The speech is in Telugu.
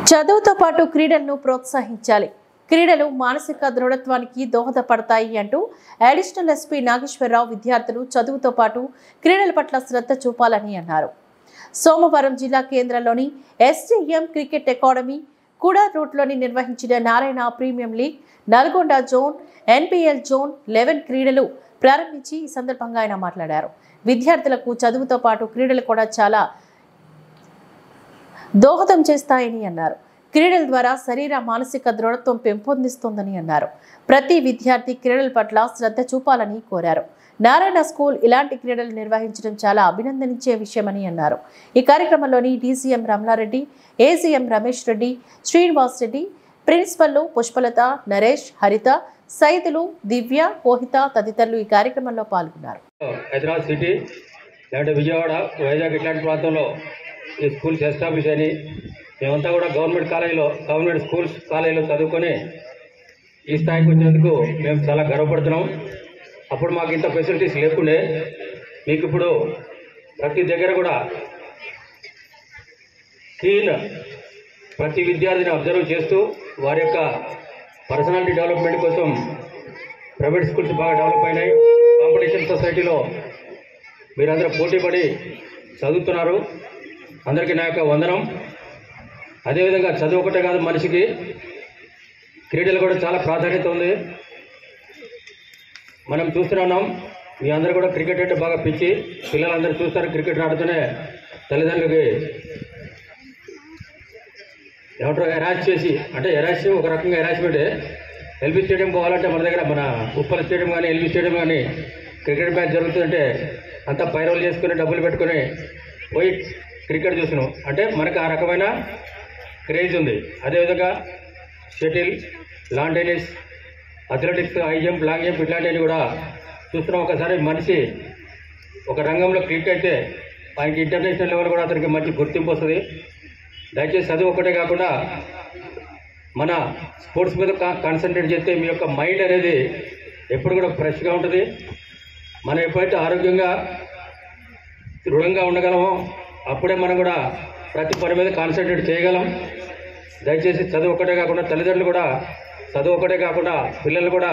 చదువుతో పాటు క్రీడలను ప్రోత్సహించాలి. క్రీడలు మానసిక దృఢత్వానికి దోహదపడతాయి అంటూ అడిషనల్ ఎస్పీ నాగేశ్వరరావు విద్యార్థులు చదువుతో పాటు క్రీడల పట్ల శ్రద్ధ చూపాలని అన్నారు. సోమవారం జిల్లా కేంద్రంలోని ఎస్జేఎం క్రికెట్ అకాడమీ కూడా రూట్లోని నిర్వహించిన Narayana Premium League Nalgonda zone NPL zone 11 క్రీడలు ప్రారంభించి ఈ సందర్భంగా ఆయన మాట్లాడారు. విద్యార్థులకు చదువుతో పాటు క్రీడలు కూడా చాలా దోహదం చేస్తాయని అన్నారు. క్రీడల ద్వారా శరీర మానసిక దృఢత్వం పెంపొందిస్తుందని అన్నారు. ప్రతి విద్యార్థి క్రీడల పట్ల శ్రద్ధ చూపాలని కోరారు. నారాయణ స్కూల్ ఇలాంటి క్రీడలు నిర్వహించడం చాలా అభినందించే విషయమని అన్నారు. ఈ కార్యక్రమంలోని డీసీఎం రమణారెడ్డి, ఏసీఎం రమేష్ రెడ్డి, శ్రీనివాస్ రెడ్డి, ప్రిన్సిపల్లు పుష్పలత, నరేష్, హరిత, సైదులు, దివ్య, కోహిత తదితరులు ఈ కార్యక్రమంలో పాల్గొన్నారు. హైదరాబాద్ సిటీ లేదంటే విజయవాడ, వైజాగ్ ఇట్లాంటి ప్రాంతంలో ఈ స్కూల్స్ ఎస్టాబ్లిష్ అని మేమంతా కూడా గవర్నమెంట్ స్కూల్స్ కాలేజీలో చదువుకొని ఈ స్థాయికి వచ్చినందుకు మేము చాలా గర్వపడుతున్నాం. అప్పుడు మాకు ఇంత ఫెసిలిటీస్ లేకుండే. మీకు ఇప్పుడు ప్రతి దగ్గర కూడా ప్రతి విద్యార్థిని అబ్జర్వ్ చేస్తూ వారి యొక్క పర్సనాలిటీ డెవలప్మెంట్ కోసం ప్రైవేట్ స్కూల్స్ బాగా డెవలప్ అయినాయి. కాంపిటీషన్ సొసైటీలో మీరందరూ పోటీపడి చదువుతున్నారు. అందరికీ నా యొక్క వందనం. అదేవిధంగా చదువు ఒకటే కాదు, మనిషికి క్రీడలు కూడా చాలా ప్రాధాన్యత ఉంది. మనం చూస్తున్నాం, మీ అందరూ కూడా క్రికెట్ అంటే బాగా పిచ్చి. పిల్లలందరూ చూస్తారు క్రికెట్ ఆడుతూనే తల్లిదండ్రులకి ఏమంటారు ఎరాష్ చేసి, అంటే ఎరాష్ ఒక రకంగా ఎరాష్మెంటే. ఎల్బీ స్టేడియం పోవాలంటే మన దగ్గర మన ఉప్పల్ స్టేడియం కానీ ఎల్బీ స్టేడియం కానీ క్రికెట్ మ్యాచ్ జరుగుతుందంటే అంతా పైరోలు చేసుకుని డబ్బులు పెట్టుకుని పోయి క్రికెట్ చూస్తున్నాం. అంటే మనకు ఆ రకమైన క్రేజ్ ఉంది. అదేవిధంగా shuttle, lawn tennis, athletics, high jump, long jump ఇట్లాంటివన్నీ కూడా చూస్తున్నాం. ఒకసారి మనిషి ఒక రంగంలో క్లిక్ అయితే ఆయనకి ఇంటర్నేషనల్ లెవెల్ కూడా అతనికి మంచి గుర్తింపు వస్తుంది. దయచేసి చదువు ఒకటే కాకుండా మన స్పోర్ట్స్ మీద కాన్సన్ట్రేట్ చేస్తే మీ యొక్క మైండ్ అనేది ఎప్పుడు కూడా ఫ్రెష్గా ఉంటుంది. మనం ఎప్పుడైతే ఆరోగ్యంగా దృఢంగా ఉండగలమో అప్పుడే మనం కూడా ప్రతి పని మీద కాన్సన్ట్రేట్ చేయగలం. దయచేసి చదువు ఒకటే కాకుండా తల్లిదండ్రులు కూడా చదువు ఒకటే కాకుండా పిల్లలు కూడా